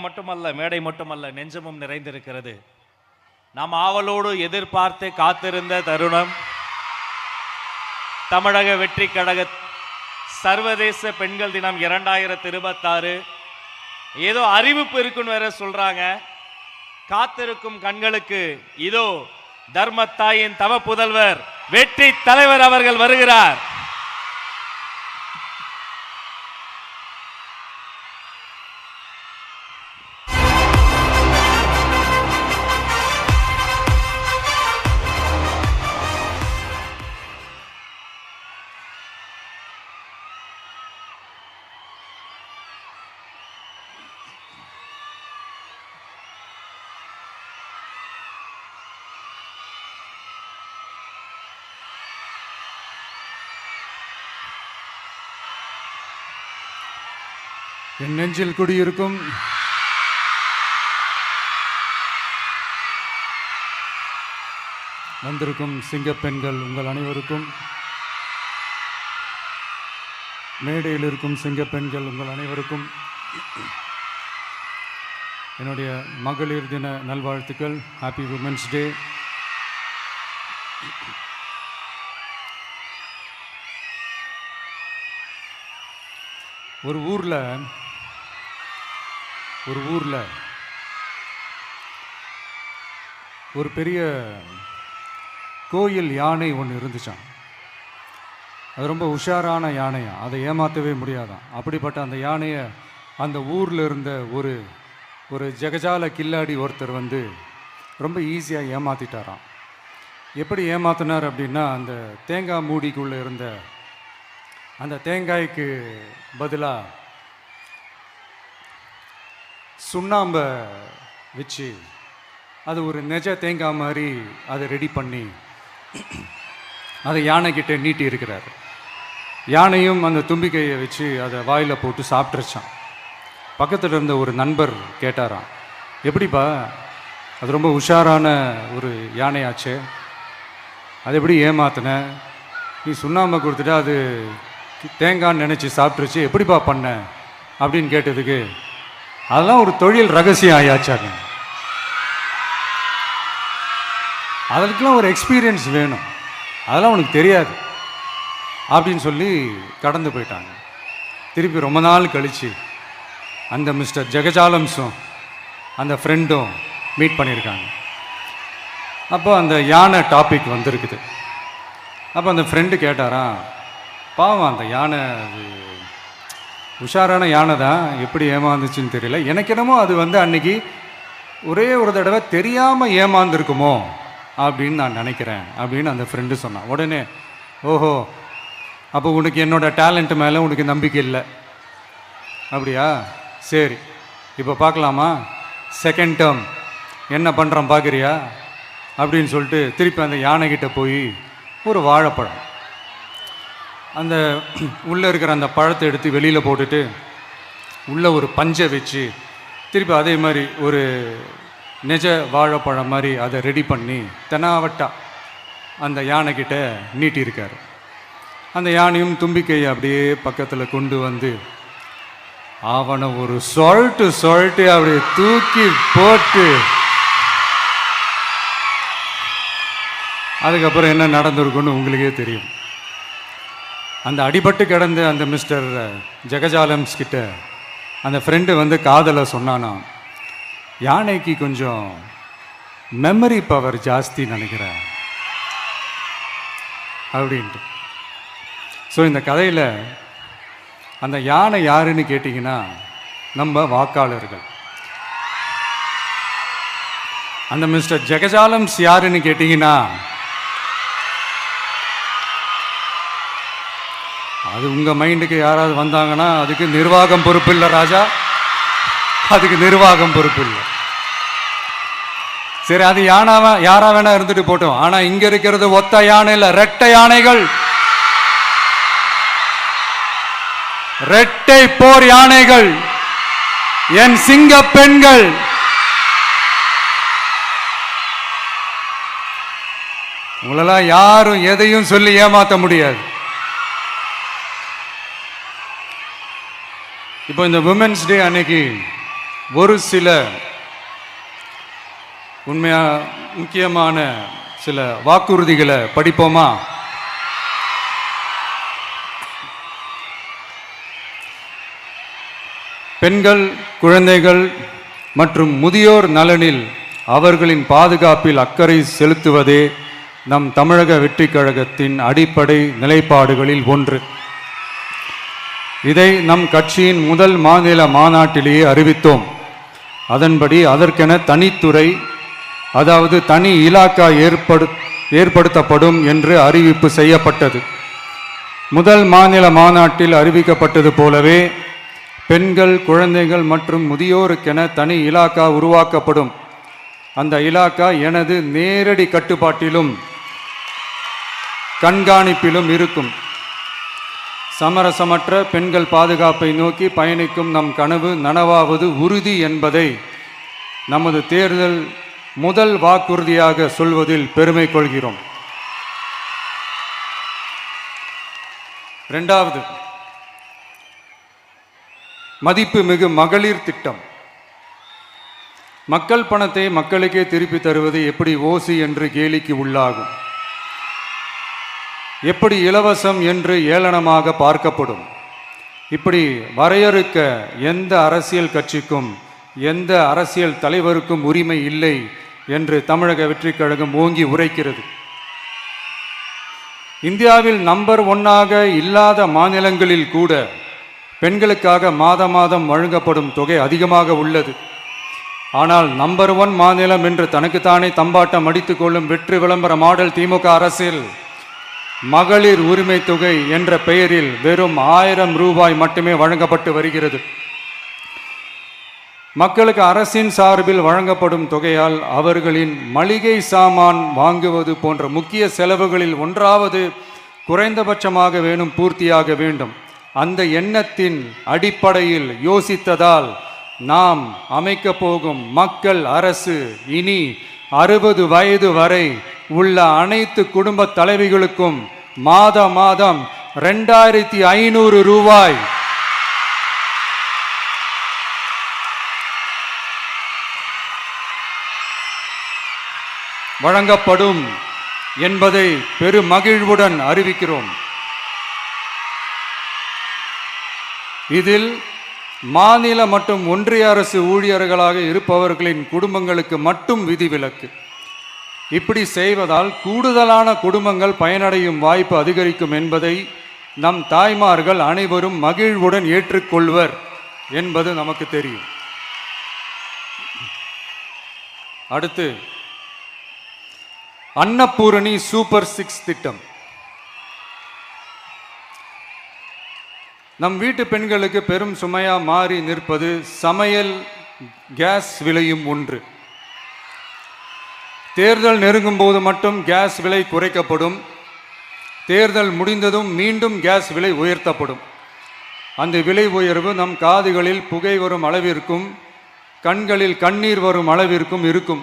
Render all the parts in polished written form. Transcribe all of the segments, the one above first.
மட்டுமல்ல, மேடை மட்டுமல்ல, நெஞ்சமும் நிறைந்திருக்கிறது. நாம் ஆவலோடு எதிர்பார்த்து காத்திருந்த தருணம் தமிழக வெற்றி கழக சர்வதேச பெண்கள் தினம் 2026. ஏதோ அறிவிப்பு இருக்குன்னு வேற சொல்றாங்க. காத்திருக்கும் கண்களுக்கு இதோ தர்மத்தாயின் தவ புதல்வர் வெற்றி தலைவர் அவர்கள் வருகிறார். என் நெஞ்சில் குடியிருக்கும் வந்திருக்கும் சிங்கப்பெண்கள் உங்கள் அனைவருக்கும், மேடையில் இருக்கும் சிங்கப்பெண்கள் உங்கள் அனைவருக்கும் என்னுடைய மகளிர் தின நல்வாழ்த்துக்கள். Happy women's day. ஒரு ஊரில் ஒரு பெரிய கோயில் யானை ஒன்று இருந்துச்சான். அது ரொம்ப உஷாரான யானையா, அதை ஏமாற்றவே முடியாதான். அப்படிப்பட்ட அந்த யானையை அந்த ஊரில் இருந்த ஒரு ஜெகஜால கில்லாடி ஒருத்தர் வந்து ரொம்ப ஈஸியாக ஏமாற்றிட்டாராம். எப்படி ஏமாத்தினார் அப்படின்னா, அந்த தேங்காய் மூடிக்குள்ளே இருந்த அந்த தேங்காய்க்கு பதிலாக சுண்ணாம்பை வச்சு அது ஒரு நெஜ தேங்காய் மாதிரி அதை ரெடி பண்ணி அதை யானைக்கிட்ட நீட்டி இருக்கிறார். யானையும் அந்த தும்பிக்கையை வச்சு அதை வாயில் போட்டு சாப்பிட்ருச்சான். பக்கத்தில் இருந்த ஒரு நண்பர் கேட்டாராம், எப்படிப்பா, அது ரொம்ப உஷாரான ஒரு யானையாச்சே, அது எப்படி ஏமாத்தின? நீ சுண்ணாம்பை கொடுத்துட்டா அது தேங்காய்ன்னு நினச்சி சாப்பிட்ருச்சு, எப்படிப்பா பண்ண அப்படின்னு கேட்டதுக்கு, அதெல்லாம் ஒரு தொழில் ரகசியம் ஆயாச்சாங்க, அதற்கெல்லாம் ஒரு எக்ஸ்பீரியன்ஸ் வேணும், அதெல்லாம் உனக்கு தெரியாது அப்படின்னு சொல்லி கடந்து போயிட்டாங்க. திருப்பி ரொம்ப நாள் கழித்து அந்த மிஸ்டர் ஜெகஜாலம்ஸும் அந்த ஃப்ரெண்டும் மீட் பண்ணியிருக்காங்க. அப்போ அந்த யானை டாபிக் வந்திருக்குது. அப்போ அந்த ஃப்ரெண்டு கேட்டாராம், பாவம் அந்த யானை அது உஷாரான யானை தான், எப்படி ஏமாந்துச்சுன்னு தெரியல, எனக்கு என்னமோ அது வந்து அன்னைக்கு ஒரே ஒரு தடவை தெரியாமல் ஏமாந்துருக்குமோ அப்படின்னு நான் நினைக்கிறேன் அப்படின்னு அந்த ஃப்ரெண்டு சொன்னான். உடனே, ஓஹோ, அப்போ உனக்கு என்னோட டேலண்ட் மேலே உனக்கு நம்பிக்கை இல்லை அப்படியா, சரி இப்போ பார்க்கலாமா, செகண்ட் டேர்ம் என்ன பண்ணுறான் பார்க்குறியா அப்படின்னு சொல்லிட்டு திருப்பி அந்த யானைக்கிட்ட போய் ஒரு வாழைப்பழம், அந்த உள்ளே இருக்கிற அந்த பழத்தை எடுத்து வெளியில் போட்டுட்டு உள்ளே ஒரு பஞ்சை வச்சு திருப்பி அதே மாதிரி ஒரு நெஜ வாழைப்பழம் மாதிரி அதை ரெடி பண்ணி தெனாவட்டா அந்த யானைக்கிட்ட நீட்டியிருக்காரு. அந்த யானையும் தும்பிக்கையை அப்படியே பக்கத்தில் கொண்டு வந்து அவனை ஒரு சொல்லிட்டு அப்படியே தூக்கி போட்டு அதுக்கப்புறம் என்ன நடந்திருக்குன்னு உங்களுக்கே தெரியும். அந்த அடிபட்டு கிடந்த அந்த மிஸ்டர் ஜெகஜாலம்ஸ் கிட்ட அந்த ஃப்ரெண்டு வந்து காதலை சொன்னானா, யானைக்கு கொஞ்சம் மெமரி பவர் ஜாஸ்தி நினைக்கிறேன் அப்படின்ட்டு. ஸோ இந்த கதையில் அந்த யானை யாருன்னு கேட்டிங்கன்னா நம்ம வாக்காளர்கள். அந்த மிஸ்டர் ஜெகஜாலம்ஸ் யாருன்னு கேட்டிங்கன்னா அது உங்கள் மைண்டுக்கு யாராவது வந்தாங்கன்னா அதுக்கு நிர்வாகம் பொறுப்பு இல்லை ராஜா, அதுக்கு நிர்வாகம் பொறுப்பு இல்லை. சரி, அது யாரா வேணா இருந்துட்டு போட்டோம். ஆனால் இங்கே இருக்கிறது ஒத்த யானை இல்லை, ரெட்டை யானைகள், ரெட்டை போர் யானைகள், என் சிங்க பெண்கள். உங்களெல்லாம் யாரும் எதையும் சொல்லி ஏமாற்ற முடியாது. இப்போ இந்த விமென்ஸ் டே அன்னைக்கு ஒரு சில முக்கியமான சில வாக்குறுதிகளை படிப்போமா? பெண்கள், குழந்தைகள் மற்றும் முதியோர் நலனில் அவர்களின் பாதுகாப்பில் அக்கறை செலுத்துவதே நம் தமிழக வெற்றி கழகத்தின் அடிப்படை நிலைப்பாடுகளில் ஒன்று. இதை நம் கட்சியின் முதல் மாநில மாநாட்டிலேயே அறிவித்தோம். அதன்படி அதற்கென தனித்துறை, அதாவது தனி இலாக்கா ஏற்படுத்தப்படும் என்று அறிவிப்பு செய்யப்பட்டது. முதல் மாநில மாநாட்டில் அறிவிக்கப்பட்டது போலவே பெண்கள், குழந்தைகள் மற்றும் முதியோருக்கென தனி இலாக்கா உருவாக்கப்படும். அந்த இலாக்கா எனது நேரடி கட்டுப்பாட்டிலும் கண்காணிப்பிலும் இருக்கும். சமரசமற்ற பெண்கள் பாதுகாப்பை நோக்கி பயணிக்கும் நம் கனவு நனவாவது உறுதி என்பதை நமது தேர்தல் முதல் வாக்குறுதியாக சொல்வதில் பெருமை கொள்கிறோம். இரண்டாவது, மதிப்புமிகு மகளிர் திட்டம். மக்கள் பணத்தை மக்களுக்கே திருப்பி தருவது எப்படி ஓசி என்று கேலிக்கு உள்ளாகும், எப்படி இலவசம் என்று ஏளனமாக பார்க்கப்படும். இப்படி வரையறுக்க எந்த அரசியல் கட்சிக்கும் எந்த அரசியல் தலைவருக்கும் உரிமை இல்லை என்று தமிழக வெற்றிக் கழகம் ஓங்கி உரைக்கிறது. இந்தியாவில் நம்பர் 1 இல்லாத மாநிலங்களில் கூட பெண்களுக்காக மாதம் வழங்கப்படும் தொகை அதிகமாக உள்ளது. ஆனால் நம்பர் 1 மாநிலம் என்று தனக்குத்தானே தம்பாட்டம் அடித்துக் கொள்ளும் வெற்றி விளம்பர மாடல் திமுக அரசில் மகளிர் உரிமை தொகை என்ற பெயரில் வெறும் 1000 ரூபாய் மட்டுமே வழங்கப்பட்டு வருகிறது. மக்களுக்கு அரசின் சார்பில் வழங்கப்படும் தொகையால் அவர்களின் மளிகை சாமான் வாங்குவது போன்ற முக்கிய செலவுகளில் ஒன்றாவது குறைந்தபட்சமாக பூர்த்தியாக வேண்டும். அந்த எண்ணத்தின் அடிப்படையில் யோசித்ததால் நாம் அமைக்க போகும் மக்கள் அரசு இனி 60 வயது வரை உள்ள அனைத்து குடும்ப தலைவிகளுக்கும் மாதம் 2500 ரூபாய் வழங்கப்படும் என்பதை பெருமகிழ்வுடன் அறிவிக்கிறோம். இதில் மாநில மற்றும் ஒன்றிய அரசு ஊழியர்களாக இருப்பவர்களின் குடும்பங்களுக்கு மட்டும் விதிவிலக்கு. இப்படி செய்வதால் கூடுதலான குடும்பங்கள் பயனடையும் வாய்ப்பு அதிகரிக்கும் என்பதை நம் தாய்மார்கள் அனைவரும் மகிழ்வுடன் ஏற்றுக்கொள்வர் என்பது நமக்கு தெரியும். அடுத்து, அன்னபூரணி சூப்பர் 6 திட்டம். நம் வீட்டு பெண்களுக்கு பெரும் சுமையா மாறி நிற்பது சமையல் கேஸ் விலையும் ஒன்று. தேர்தல் நெருங்கும் போது மட்டும் கேஸ் விலை குறைக்கப்படும். தேர்தல் முடிந்ததும் மீண்டும் கேஸ் விலை உயர்த்தப்படும். அந்த விலை உயர்வு நம் காதுகளில் புகை வரும் அளவிற்கும் கண்களில் கண்ணீர் வரும் அளவிற்கும் இருக்கும்.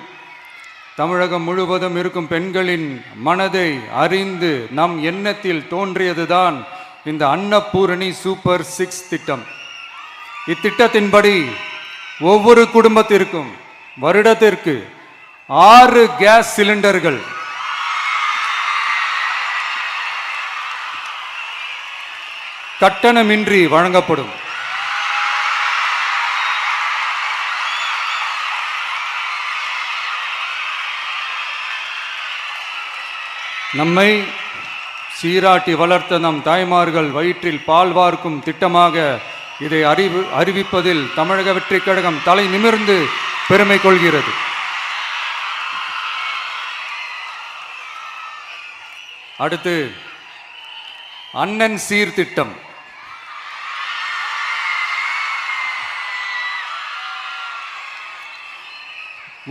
தமிழகம் முழுவதும் இருக்கும் பெண்களின் மனதை அறிந்து நம் எண்ணத்தில் தோன்றியதுதான் இந்த அன்னபூரணி சூப்பர் 6 திட்டம். இத்திட்டத்தின்படி ஒவ்வொரு குடும்பத்திற்கும் வருடத்திற்கு 6 கேஸ் சிலிண்டர்கள் கட்டணமின்றி வழங்கப்படும். நம்மை சீராட்டி வளர்த்த நம் தாய்மார்கள் வயிற்றில் பால் வார்க்கும் திட்டமாக இதை அறிவிப்பதில் தமிழக வெற்றிக் கழகம் தலை நிமிர்ந்து பெருமை கொள்கிறது. அடுத்து, அண்ணன் சீர்திட்டம்.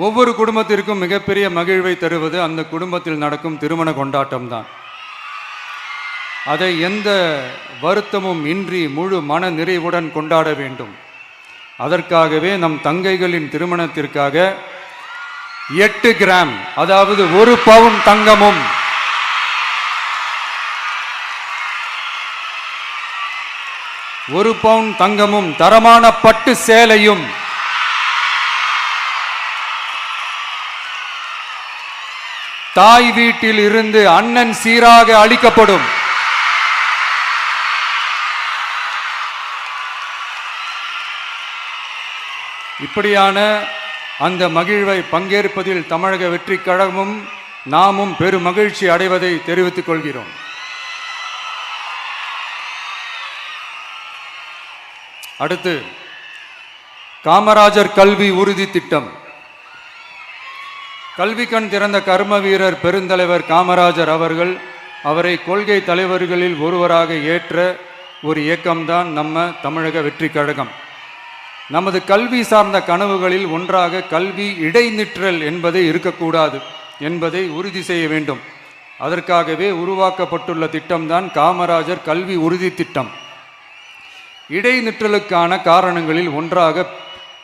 ஒவ்வொரு குடும்பத்திற்கும் மிகப்பெரிய மகிழ்வை தருவது அந்த குடும்பத்தில் நடக்கும் திருமண கொண்டாட்டம் தான். அதை எந்த வருத்தமும் இன்றி முழு மன நிறைவுடன் கொண்டாட வேண்டும். அதற்காகவே நம் தங்கைகளின் திருமணத்திற்காக 8 கிராம், அதாவது 1 பவுன் தங்கமும் 1 பவுன் தங்கமும் தரமான பட்டு சேலையும் தாய் வீட்டில் இருந்து அண்ணன் சீராக அளிக்கப்படும். இப்படியான அந்த மகிழ்வை பங்கேற்பதில் தமிழக வெற்றி கழகமும் நாமும் பெரும் மகிழ்ச்சி அடைவதை தெரிவித்துக் கொள்கிறோம். அடுத்து காமராஜர் கல்வி உறுதி திட்டம். கல்வி கண் திறந்த கர்ம வீரர் பெருந்தலைவர் காமராஜர் அவரை கொள்கை தலைவர்களில் ஒருவராக ஏற்ற ஒரு இயக்கம்தான் நம்ம தமிழக வெற்றி கழகம். நமது கல்வி சார்ந்த கனவுகளில் ஒன்றாக கல்வி இடைநிற்றல் என்பதே இருக்கக்கூடாது என்பதை உறுதி செய்ய வேண்டும். அதற்காகவே உருவாக்கப்பட்டுள்ள திட்டம்தான் காமராஜர் கல்வி உறுதி திட்டம். இடைநிற்றலுக்கான காரணங்களில் ஒன்றாக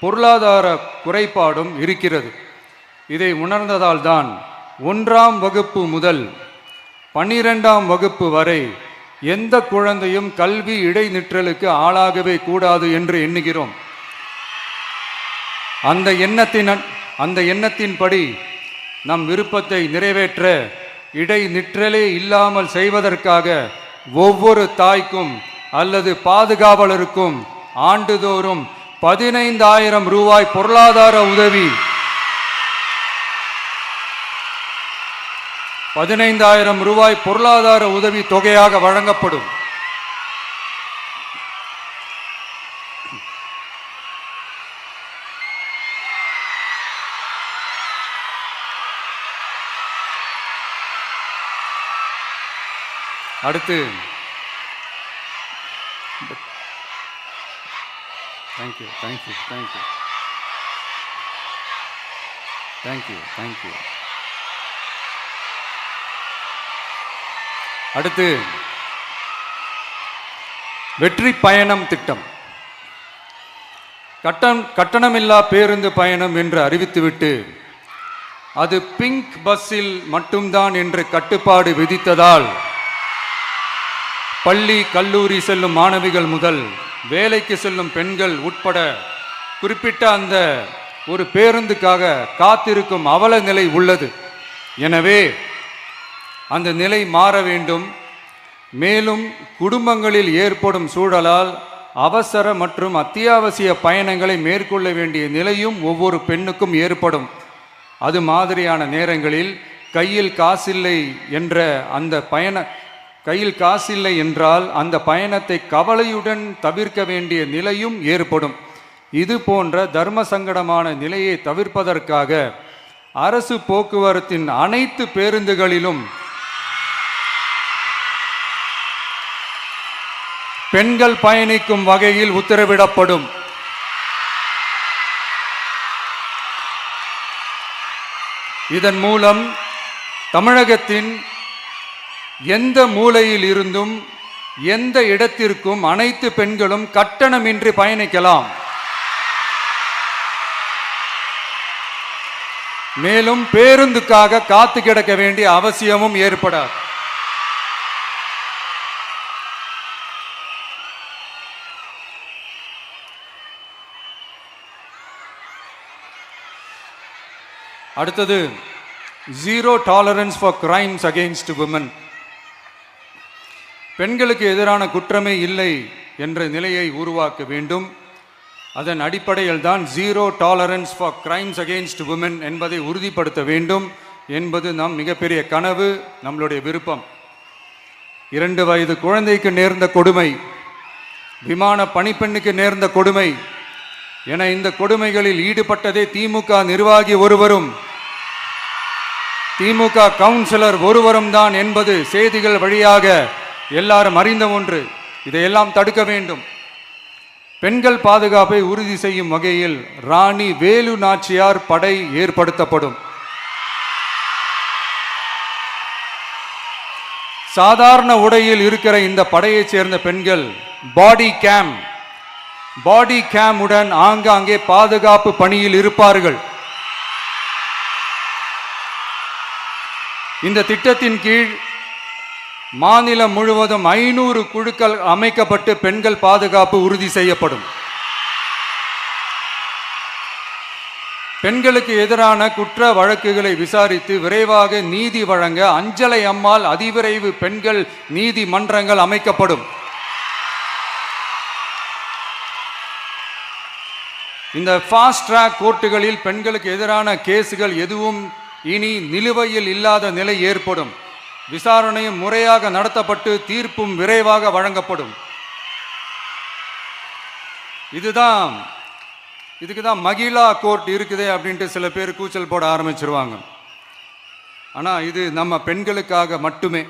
பொருளாதார குறைபாடும் இருக்கிறது. இதை உணர்ந்ததால் தான் 1ஆம் வகுப்பு முதல் 12ஆம் வகுப்பு வரை எந்த குழந்தையும் கல்வி இடைநிற்றலுக்கு ஆளாகவே கூடாது என்று எண்ணுகிறோம். அந்த எண்ணத்தின்படி நம் விருப்பத்தை நிறைவேற்ற இடைநிற்றலே இல்லாமல் செய்வதற்காக ஒவ்வொரு தாய்க்கும் அல்லது பாதுகாவலருக்கும் ஆண்டுதோறும் 15,000 ரூபாய் பொருளாதார உதவி 15,000 ரூபாய் பொருளாதார உதவி தொகையாக வழங்கப்படும். அடுத்து தேங்க்யூ. அடுத்து வெற்றி பயணம் திட்டம். கட்டணமில்லா பேருந்து பயணம் என்று அறிவித்துவிட்டு அது பிங்க் பஸ்ஸில் மட்டும்தான் என்று கட்டுப்பாடு விதித்ததால் பள்ளி கல்லூரி செல்லும் மாணவிகள் முதல் வேலைக்கு செல்லும் பெண்கள் உட்பட குறிப்பிட்ட அந்த ஒரு பேருந்துக்காக காத்திருக்கும் அவல நிலை உள்ளது. எனவே அந்த நிலை மாற வேண்டும். மேலும் குடும்பங்களில் ஏற்படும் சூழலால் அவசர மற்றும் அத்தியாவசிய பயணங்களை மேற்கொள்ள வேண்டிய நிலையும் ஒவ்வொரு பெண்ணுக்கும் ஏற்படும். அது மாதிரியான நேரங்களில் கையில் காசில்லை என்றால் அந்த பயணத்தை கவலையுடன் தவிர்க்க வேண்டிய நிலையும் ஏற்படும். இது போன்ற தர்ம சங்கடமான நிலையை தவிர்ப்பதற்காக அரசு போக்குவரத்தின் அனைத்து பேருந்துகளிலும் பெண்கள் பயணிக்கும் வகையில் உத்தரவிடப்படும். இதன் மூலம் தமிழகத்தின் எந்த மூலையில் இருந்தும் எந்த இடத்திற்கும் அனைத்து பெண்களும் கட்டணமின்றி பயணிக்கலாம். மேலும் பேருந்துக்காக காத்து கிடக்க வேண்டிய அவசியமும் ஏற்படாது. அடுத்தது zero tolerance for crimes against women. பெண்களுக்கு எதிரான குற்றமே இல்லை என்ற நிலையை உருவாக்க வேண்டும். அதன் அடிப்படையில் தான் zero tolerance for crimes against women என்பதை உறுதிப்படுத்த வேண்டும் என்பது நம் மிகப்பெரிய கனவு, நம்மளுடைய விருப்பம். 2 வயது குழந்தைக்கு நேர்ந்த கொடுமை, விமான பணிப்பெண்ணுக்கு நேர்ந்த கொடுமை என இந்த கொடுமைகளில் ஈடுபட்டதே திமுக நிர்வாகி ஒருவரும் திமுக கவுன்சிலர் ஒருவரும் தான் என்பது செய்திகள் வழியாக எல்லாரும் அறிந்த ஒன்று. இதையெல்லாம் தடுக்க வேண்டும். பெண்கள் பாதுகாப்பை உறுதி செய்யும் வகையில் ராணி வேலு நாச்சியார் படை ஏற்படுத்தப்படும். சாதாரண உடையில் இருக்கிற இந்த படையைச் சேர்ந்த பெண்கள் பாடி கேம் உடன் ஆங்காங்கே பாதுகாப்பு பணியில் இருப்பார்கள். இந்த திட்டத்தின் கீழ் மாநிலம் முழுவதும் 500 குழுக்கள் அமைக்கப்பட்டு பெண்கள் பாதுகாப்பு உறுதி செய்யப்படும். பெண்களுக்கு எதிரான குற்ற வழக்குகளை விசாரித்து விரைவாக நீதி வழங்க அஞ்சலை அம்மாள் அதிவிரைவு பெண்கள் நீதிமன்றங்கள் அமைக்கப்படும். இந்த ஃபாஸ்ட் ட்ராக் கோர்ட்டுகளில் பெண்களுக்கு எதிரான கேசுகள் எதுவும் இனி நிலுவையில் இல்லாத நிலை ஏற்படும். விசாரணையும் முறையாக நடத்தப்பட்டு தீர்ப்பும் விரைவாக வழங்கப்படும். இதுக்கு தான் மகிழா கோர்ட் இருக்குதே அப்படின்ட்டு சில பேர் கூச்சல் போட ஆரம்பிச்சிருவாங்க. ஆனால் இது நம்ம பெண்களுக்காக மட்டுமே.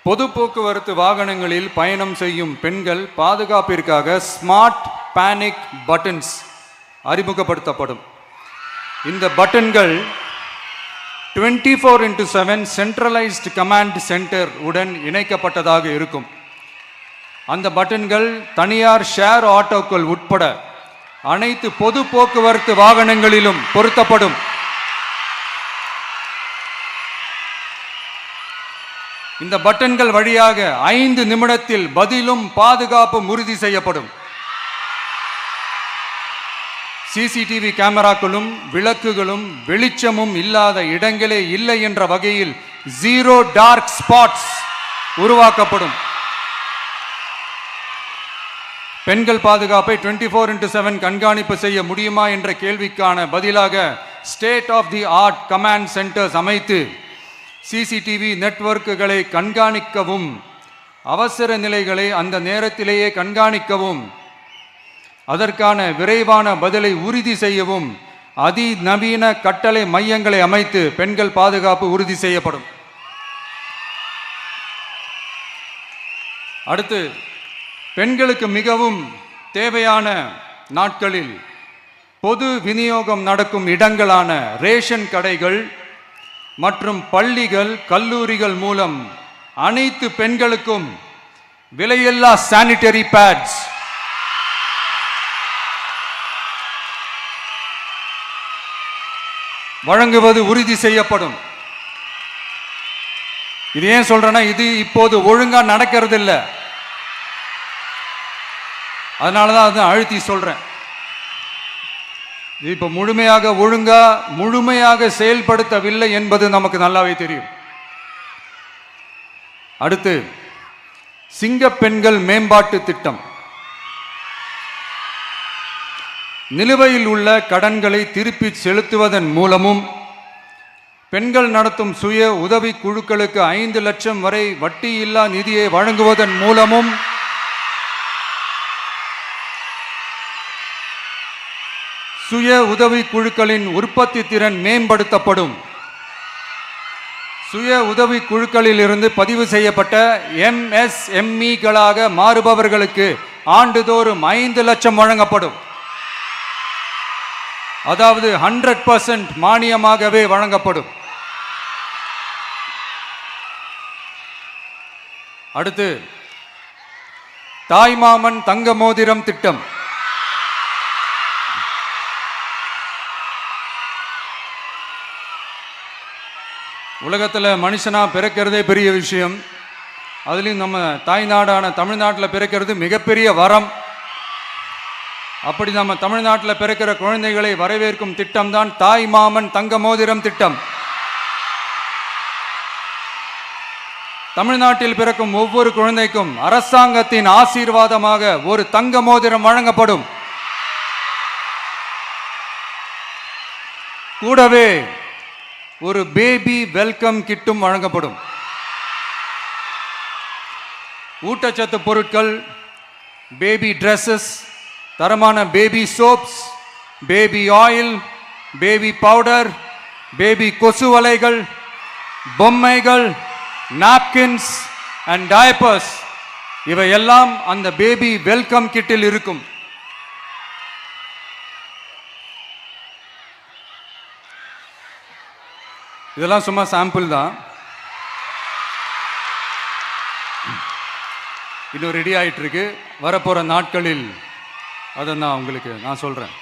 பொது போக்குவரத்து வாகனங்களில் பயணம் செய்யும் பெண்கள் பாதுகாப்பிற்காக ஸ்மார்ட் பேனிக் பட்டன்ஸ் அறிமுகப்படுத்தப்படும். இந்த பட்டன்கள் 24/7 சென்ட்ரலைஸ்டு கமாண்ட் சென்டர் உடன் இணைக்கப்பட்டதாக இருக்கும். அந்த பட்டன்கள் தனியார் ஷேர் ஆட்டோக்கள் உட்பட அனைத்து பொது போக்குவரத்து வாகனங்களிலும் பொருத்தப்படும். இந்த பட்டன்கள் வழியாக 5 நிமிடத்தில் பதிலும் பாதுகாப்பும் உறுதி செய்யப்படும். சிசிடிவி கேமராக்களும் விளக்குகளும் வெளிச்சமும் இல்லாத இடங்களே இல்லை என்ற வகையில் 0 டார்க் ஸ்பாட்ஸ் உருவாக்கப்படும். பெண்கள் பாதுகாப்பை 24/7 கண்காணிப்பு செய்ய முடியுமா என்ற கேள்விக்கான பதிலாக state of the art command centres அமைத்து சிசிடிவி நெட்வொர்க்குகளை கண்காணிக்கவும் அவசர நிலைகளை அந்த நேரத்திலேயே கண்காணிக்கவும் அதற்கான விரைவான பதிலை உறுதி செய்யவும் அதிநவீன கட்டளை மையங்களை அமைத்து பெண்கள் பாதுகாப்பு உறுதி செய்யப்படும். அடுத்து, பெண்களுக்கு மிகவும் தேவையான நாட்களில் பொது விநியோகம் நடக்கும் இடங்களான ரேஷன் கடைகள் மற்றும் பள்ளிகள் கல்லூரிகள் மூலம் அனைத்து பெண்களுக்கும் விலையில்லா சானிட்டரி பேட்ஸ் வழங்குவது உறுதி செய்யப்படும். இது ஏன் சொல்றேன்னா, இது இப்போது ஒழுங்கா நடக்கிறது இல்லை. அதனாலதான் அதை அழுத்தி சொல்றேன். இது இப்ப முழுமையாக செயல்படுத்தவில்லை என்பது நமக்கு நல்லாவே தெரியும். அடுத்து, சிங்க பெண்கள் மேம்பாட்டு திட்டம். நிலுவையில் உள்ள கடன்களை திருப்பி செலுத்துவதன் மூலமும் பெண்கள் நடத்தும் சுய உதவி குழுக்களுக்கு 5 லட்சம் வரை வட்டியில்லா நிதியை வழங்குவதன் மூலமும் சுய உதவி குழுக்களின் உற்பத்தி திறன் மேம்படுத்தப்படும். சுய உதவி குழுக்களில் இருந்து பதிவு செய்யப்பட்ட MSMEகளாக மாறுபவர்களுக்கு ஆண்டுதோறும் 5 லட்சம் வழங்கப்படும். அதாவது 100% மானியமாகவே வழங்கப்படும். அடுத்து, தாய்மாமன் தங்க மோதிரம் திட்டம். உலகத்தில் மனுஷனா பிறக்கிறதே பெரிய விஷயம். அதுலேயும் நம்ம தாய்நாடான தமிழ்நாட்டில் பிறக்கிறது மிகப்பெரிய வரம். அப்படி நம்ம தமிழ்நாட்டில் பிறக்கிற குழந்தைகளை வரவேற்கும் திட்டம் தான் தாய் மாமன் தங்க மோதிரம் திட்டம். தமிழ்நாட்டில் பிறக்கும் ஒவ்வொரு குழந்தைக்கும் அரசாங்கத்தின் ஆசீர்வாதமாக ஒரு தங்க மோதிரம் வழங்கப்படும். கூடவே ஒரு பேபி வெல்கம் கிட்டும் வழங்கப்படும். ஊட்டச்சத்து பொருட்கள், பேபி ட்ரெஸ்ஸஸ், தரமான baby soaps, baby oil, baby powder, baby கொசு வலைகள், பொம்மைகள், நாப்கின்ஸ் அண்ட் டயப்பர்ஸ் இவையெல்லாம் அந்த பேபி வெல்கம் கிட்டில் இருக்கும். இதெல்லாம் சும்மா சாம்பிள் தான். இன்னும் ரெடி ஆயிட்டு இருக்கு. வரப்போற நாட்களில் அதை நான் சொல்றேன்.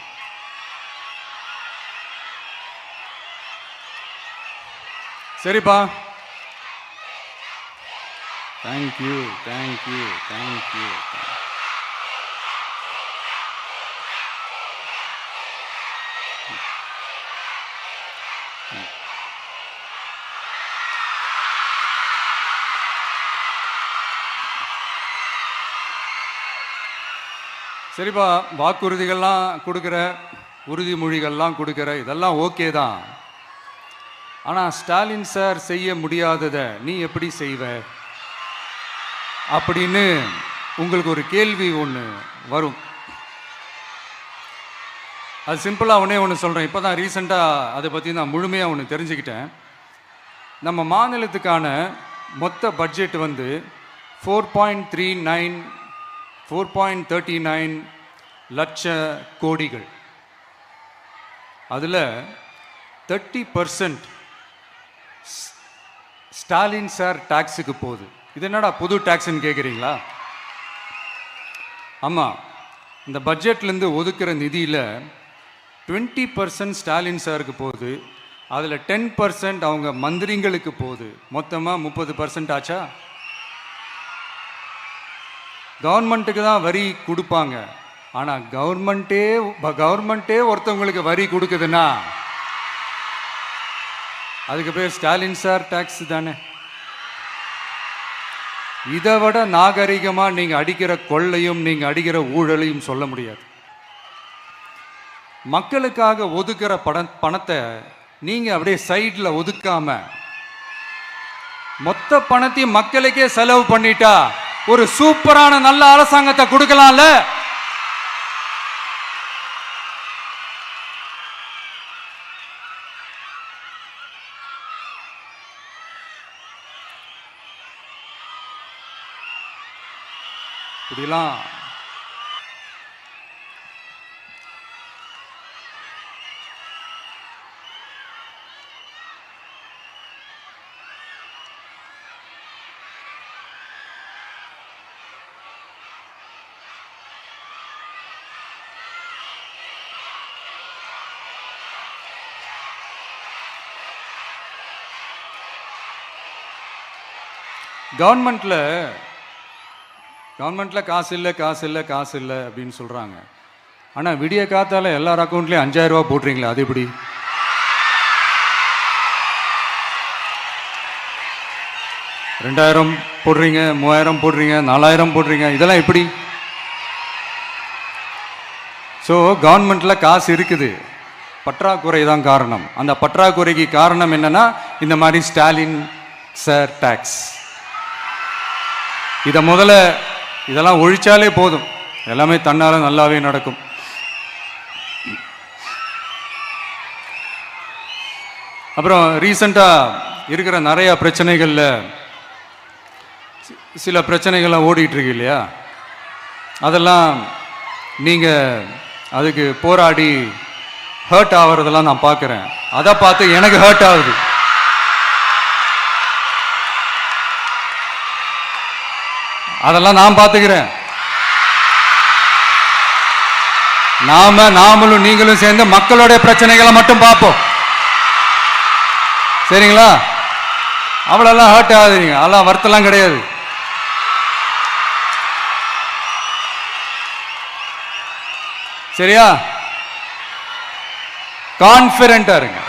சரிப்பா, தேங்க்யூ தேங்க்யூ தேங்க்யூ. சரிப்பா, வாக்குறுதிகள்லாம் கொடுக்குற, உறுதிமொழிகள்லாம் கொடுக்குற, இதெல்லாம் ஓகே தான். ஆனால் ஸ்டாலின் சார் செய்ய முடியாததை நீ எப்படி செய்வ அப்படின்னு உங்களுக்கு ஒரு கேள்வி ஒன்று வரும். அது சிம்பிளாக ஒன்று சொல்கிறேன். இப்போ தான் ரீசெண்டாக அதை பற்றி நான் முழுமையாக ஒன்று தெரிஞ்சுக்கிட்டேன். நம்ம மாநிலத்துக்கான மொத்த பட்ஜெட் வந்து 4.39 லட்ச கோடிகள். அதில் 30% ஸ்டாலின் சார் டாக்ஸுக்கு போகுது. இது என்னடா புது டாக்ஸ்ன்னு கேட்குறீங்களா? ஆமாம், இந்த பட்ஜெட்லேருந்து ஒதுக்குற நிதியில் 20% ஸ்டாலின் சாருக்கு போகுது. அதில் 10% அவங்க மந்திரிங்களுக்கு போகுது. மொத்தமாக 30% ஆச்சா? கவர்மெண்ட்டுக்கு தான் வரி கொடுப்பாங்க. ஆனால் கவர்மெண்ட்டே ஒருத்தவங்களுக்கு வரி கொடுக்குதுன்னா அதுக்கு பேர் ஸ்டாலின் சார் டாக்ஸ் தானே. இதை விட நாகரிகமாக நீங்கள் அடிக்கிற கொள்ளையும் நீங்கள் அடிக்கிற ஊழலையும் சொல்ல முடியாது. மக்களுக்காக ஒதுக்குற பணத்தை நீங்கள் அப்படியே சைடில் ஒதுக்காம மொத்த பணத்தையும் மக்களுக்கே செலவு பண்ணிட்டா ஒரு சூப்பரான நல்ல அரசாங்கத்தை கொடுக்கலாம்ல. இப்படிலாம் கவர்மெண்ட்ல காசு இல்லை அப்படின்னு சொல்றாங்க. ஆனால் விடிய காத்தால எல்லார் அக்கௌண்ட்லேயும் 5000 ரூபா போட்டுறீங்களா? அது எப்படி? $2000 போடுறீங்க, 3000 போடுறீங்க, 4000 போடுறீங்க, இதெல்லாம் எப்படி? ஸோ கவர்மெண்ட்ல காசு இருக்குது, பற்றாக்குறை தான் காரணம். அந்த பற்றாக்குறைக்கு காரணம் என்னன்னா இந்த மாதிரி ஸ்டாலின் சார் டாக்ஸ். இதை முதல்ல இதெல்லாம் ஒழிச்சாலே போதும், எல்லாமே தன்னால நல்லாவே நடக்கும். அப்புறம் ரீசண்டாக இருக்கிற நிறைய பிரச்சனைகளில் சில பிரச்சனைகள்லாம் ஓடிட்டு இருக்கு இல்லையா? அதெல்லாம் நீங்கள் அதுக்கு போராடி ஹர்ட் ஆகிறதெல்லாம் நான் பார்க்குறேன். அதை பார்த்து எனக்கு ஹர்ட் ஆகுது. அதெல்லாம் நான் பார்த்துக்கிறேன். நாமளும் நீங்களும் சேர்ந்து மக்களுடைய பிரச்சனைகளை மட்டும் பார்ப்போம், சரிங்களா? அவ்வளோலாம் ஹர்ட் ஆகுதுங்க, அதெல்லாம் வருத்தலாம் கிடையாது. சரியா? கான்ஃபிடென்ட்டா இருங்க.